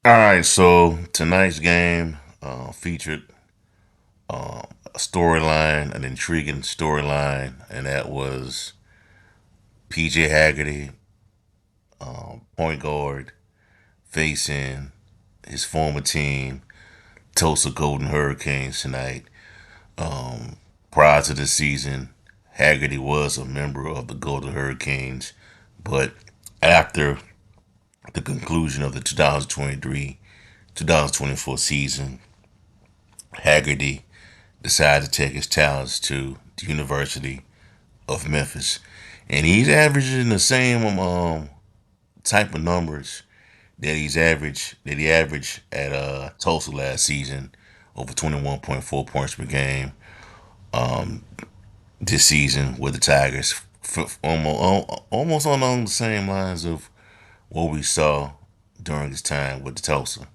All right, so tonight's game featured a storyline, an intriguing storyline, and that was PJ Haggerty, point guard, facing his former team, Tulsa Golden Hurricanes tonight. Prior to the season, Haggerty was a member of the Golden Hurricanes, but after the conclusion of the 2023-2024 season, Haggerty decided to take his talents to the University of Memphis, and he's averaging the same type of numbers that he averaged at Tulsa last season, over 21.4 points per game. This season with the Tigers, almost on the same lines of what we saw during his time with the Tulsa.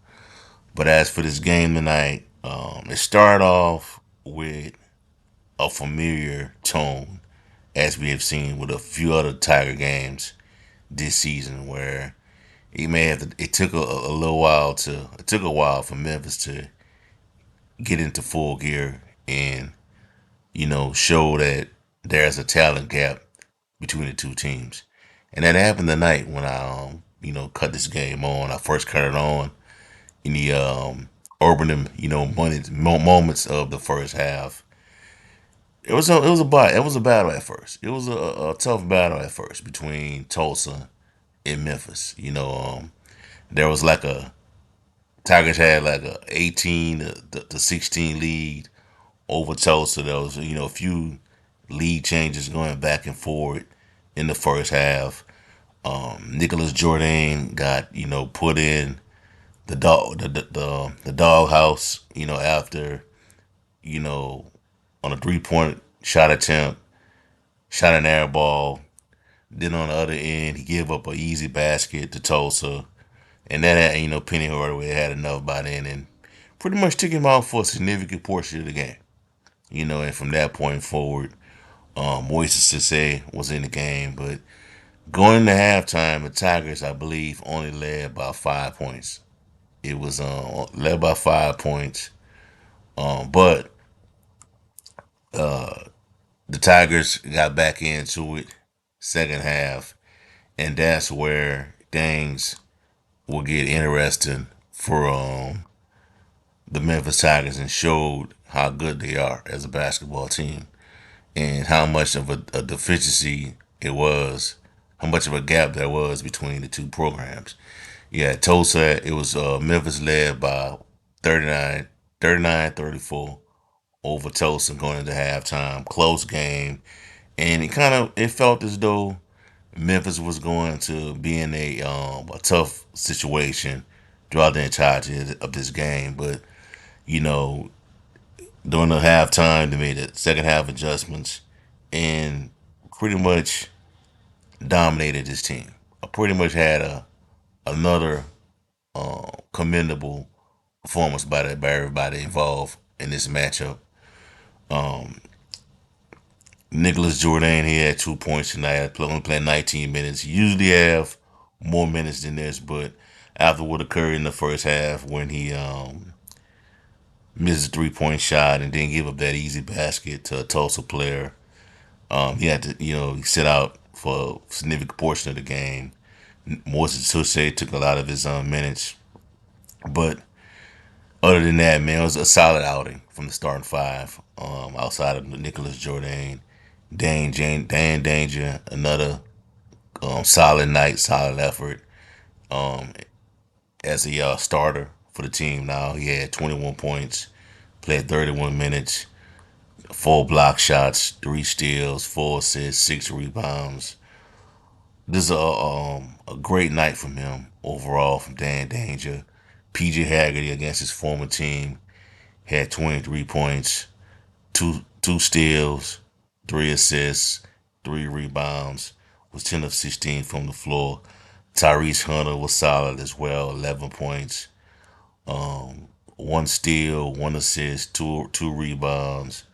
But as for this game tonight, it started off with a familiar tone, as we have seen with a few other Tiger games this season, where he may have to, it took a little while to it took a while for Memphis to get into full gear and show that there's a talent gap between the two teams, and that happened tonight when I cut this game on. I first cut it on in the opening moments of the first half. It was a battle at first. It was a tough battle at first between Tulsa and Memphis. There was like a Tigers had like a 18 to 16 lead over Tulsa. There was a few lead changes going back and forth in the first half. Nicholas Jordan got put in the doghouse. After you know on a 3 point shot attempt, shot an air ball. Then on the other end, he gave up an easy basket to Tulsa, and that had, Penny Hardaway had enough by then, and pretty much took him out for a significant portion of the game. And from that point forward, Moises Sissé was in the game, but going into halftime, the Tigers, I believe, only led by 5 points. It was led by 5 points, but the Tigers got back into it second half, and that's where things will get interesting for the Memphis Tigers and showed how good they are as a basketball team and how much of a deficiency it was, how much of a gap there was between the two programs. Yeah, Tulsa, it was Memphis led by 39, 34 over Tulsa going into halftime. Close game. And it felt as though Memphis was going to be in a tough situation throughout the entirety of this game. But, you know, during the halftime, they made the second half adjustments and pretty much dominated this team. I pretty much had another commendable performance by everybody involved in this matchup. Nicholas Jordan, he had 2 points tonight. Only played 19 minutes. He usually have more minutes than this, but after what occurred in the first half when he missed a 3 point shot and then give up that easy basket to a Tulsa player, he had to, he sit out for a significant portion of the game. Moses Touche took a lot of his minutes, but other than that, man, it was a solid outing from the starting five. Outside of Nicholas Jordan, Dan Danger, another solid night, solid effort as a starter for the team. Now he had 21 points, played 31 minutes, 4 block shots, 3 steals, 4 assists, 6 rebounds. This is a great night from him overall from Dan Danger. PJ Haggerty against his former team had 23 points, two steals, 3 assists, 3 rebounds. Was 10 of 16 from the floor. Tyrese Hunter was solid as well, 11 points, 1 steal, 1 assist, two rebounds.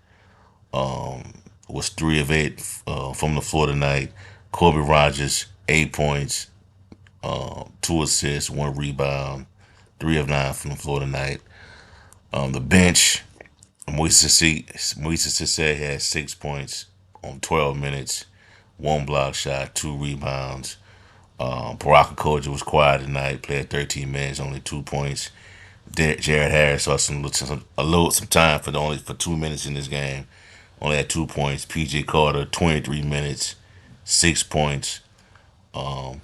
Was 3 of 8 from the floor tonight. Kobe Rogers, 8 points, 2 assists, 1 rebound. 3 of 9 from the floor tonight. The bench, Moises Cisse had 6 points on 12 minutes, one block shot, 2 rebounds. Baraka Koja was quiet tonight, played 13 minutes, only 2 points. Jared Harris saw some time for only for 2 minutes in this game, only had 2 points. PJ Carter 23 minutes, 6 points.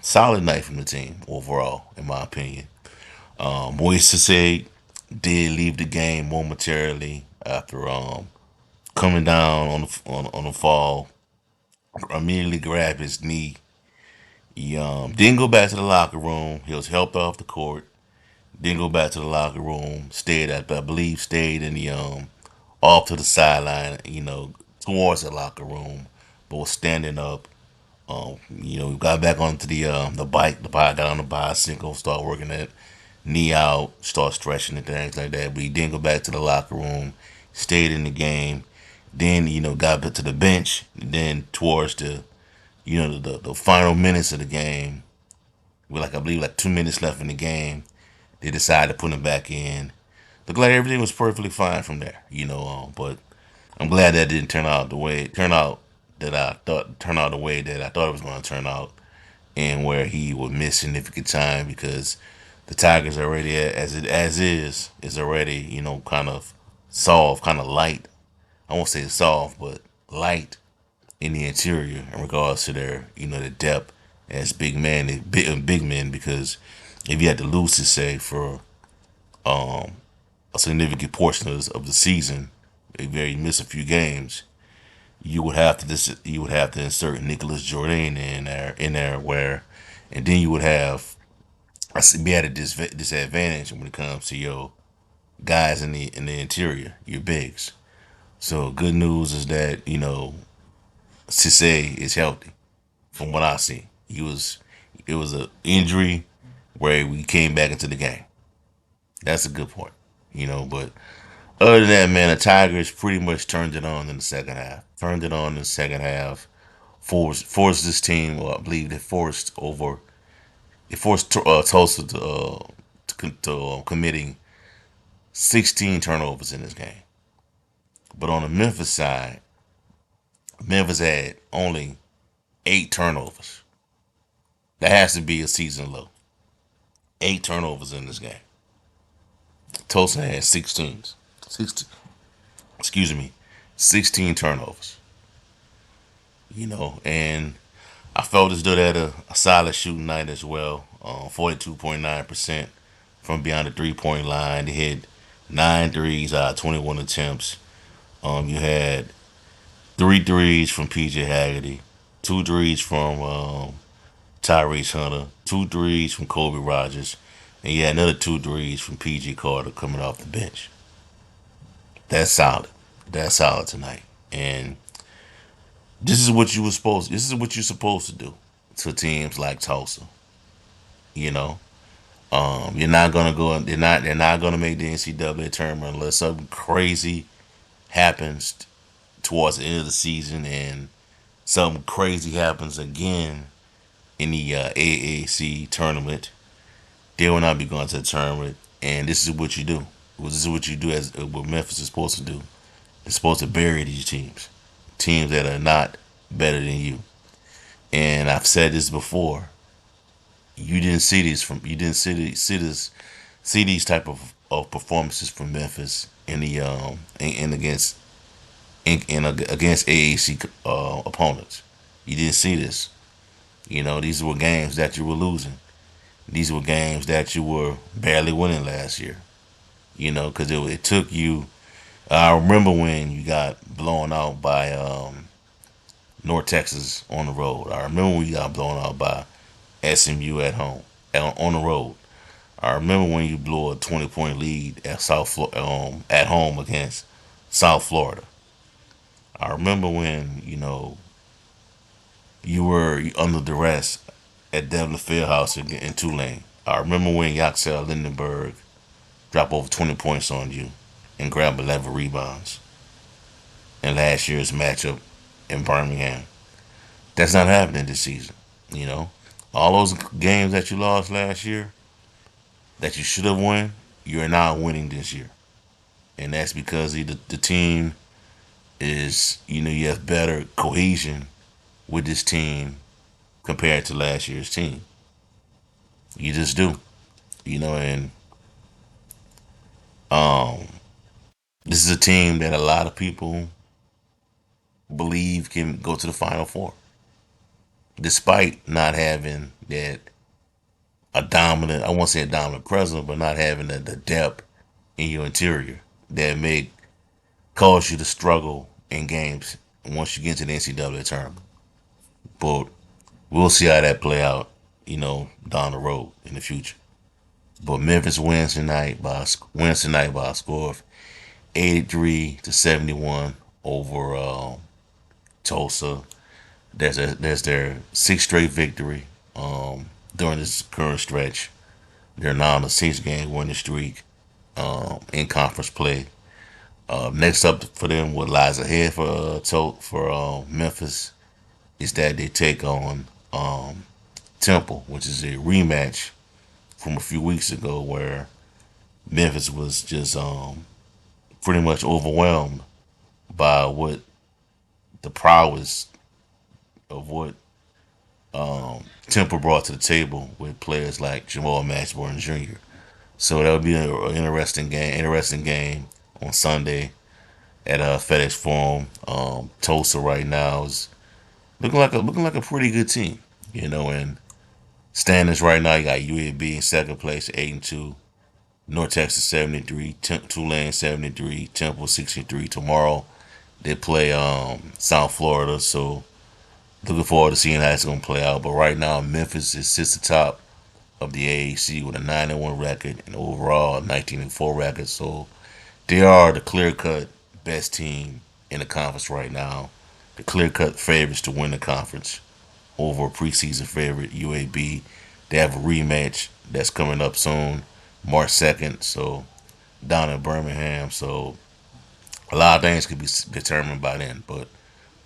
Solid night from the team overall, in my opinion. Moises did leave the game momentarily after coming down on the fall. Immediately grabbed his knee. He didn't go back to the locker room. He was helped off the court. Didn't go back to the locker room. I believe, stayed in the off to the sideline. Towards the locker room, but was standing up. Got back onto the bike. The bike got on the bicycle, start working that knee out, start stretching and things like that. But he didn't go back to the locker room. Stayed in the game. Then got back to the bench. Then towards the final minutes of the game, with I believe 2 minutes left in the game, they decided to put him back in. Looked like everything was perfectly fine from there. But I'm glad that didn't turn out the way that I thought it was going to turn out, and where he would miss significant time because the Tigers already is already kind of soft, kind of light. I won't say soft, but light in the interior in regards to their the depth as big men, because if you had to lose to say for a significant portion of the season, if you miss a few games, you would have to insert Nicholas Jordan in there where, and then you would have be at a disadvantage when it comes to your guys in the interior, your bigs. So good news is that Cisse is healthy. From what I see, it was an injury where we came back into the game. That's a good point, But other than that, man, the Tigers pretty much turned it on in the second half. Turned it on in the second half. Forced this team. Well, I believe they forced over. They forced Tulsa to committing 16 turnovers in this game. But on the Memphis side, Memphis had only 8 turnovers. That has to be a season low. 8 turnovers in this game. Tulsa had 16. 16 excuse me, 16 turnovers. And I felt as though they had a solid shooting night as well. 42.9% from beyond the 3-point line. They hit 9 threes out of 21 attempts. You had 3 threes from PJ Haggerty, 2 threes from Tyrese Hunter, 2 threes from Kobe Rogers, and you had another 2 threes from PJ Carter coming off the bench. That's solid. That's solid tonight. And This is what you're supposed to do to teams like Tulsa. You know, you're not gonna go. They're not gonna make the NCAA tournament unless something crazy happens towards the end of the season, and something crazy happens again in the AAC tournament. They will not be going to the tournament, and this is what you do. This is what you do as what Memphis is supposed to do. It's supposed to bury these teams that are not better than you. And I've said this before. You didn't see these type of performances from Memphis in the against AAC opponents. You didn't see this. These were games that you were losing. These were games that you were barely winning last year. Because it took you. I remember when you got blown out by North Texas on the road. I remember when you got blown out by SMU at home on the road. I remember when you blew a 20-point lead at home against South Florida. I remember when you were under duress at Devlin Fieldhouse in Tulane. I remember when Yaxel Lindenberg dropped over 20 points on you and grabbed 11 rebounds in last year's matchup in Birmingham. That's not happening this season. All those games that you lost last year, that you should have won, you're not winning this year. And that's because the team is, you have better cohesion with this team compared to last year's team. You just do. And um, this is a team that a lot of people believe can go to the Final Four, despite not having that a dominant, I won't say a dominant presence, but not having the depth in your interior that may cause you to struggle in games once you get to the NCAA tournament. But we'll see how that play out, down the road in the future. But Memphis wins tonight by a score of 83-71 over Tulsa. There's their sixth straight victory during this current stretch. They're now on a 6 game winning streak in conference play. Next up for them, what lies ahead for Memphis is that they take on Temple, which is a rematch from a few weeks ago where Memphis was just pretty much overwhelmed by what the prowess of what Temple brought to the table with players like Jamal Mashburn Jr. So that would be an interesting game on Sunday at FedEx Forum. Tulsa right now is looking like a pretty good team, and standings right now, you got UAB in second place, 8-2. North Texas 73, Tulane 73, Temple 63. Tomorrow they play South Florida, so looking forward to seeing how it's gonna play out. But right now, Memphis sits atop of the AAC with a 9-1 record and overall a 19-4 record. So they are the clear-cut best team in the conference right now. The clear-cut favorites to win the conference over preseason favorite UAB. They have a rematch that's coming up soon, March 2nd. So down in Birmingham. So a lot of things could be determined by then. But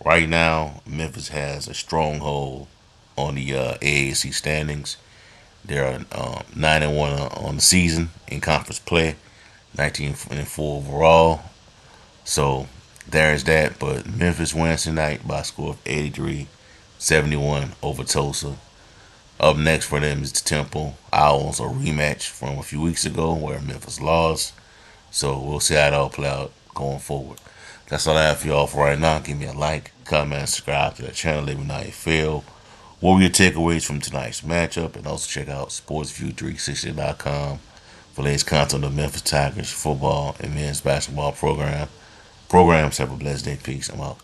right now, Memphis has a stronghold on the AAC standings. They're 9-1 on the season in conference play, 19-4 overall. So there's that. But Memphis wins tonight by a score of 83-71 over Tulsa. Up next for them is the Temple Owls, a rematch from a few weeks ago where Memphis lost. So we'll see how it all play out going forward. That's all I have for y'all for right now. Give me a like, comment, and subscribe to the channel. Let me know how you feel. What were your takeaways from tonight's matchup? And also check out sportsview360.com for latest content on the Memphis Tigers football and men's basketball programs. Have a blessed day. Peace. I'm out.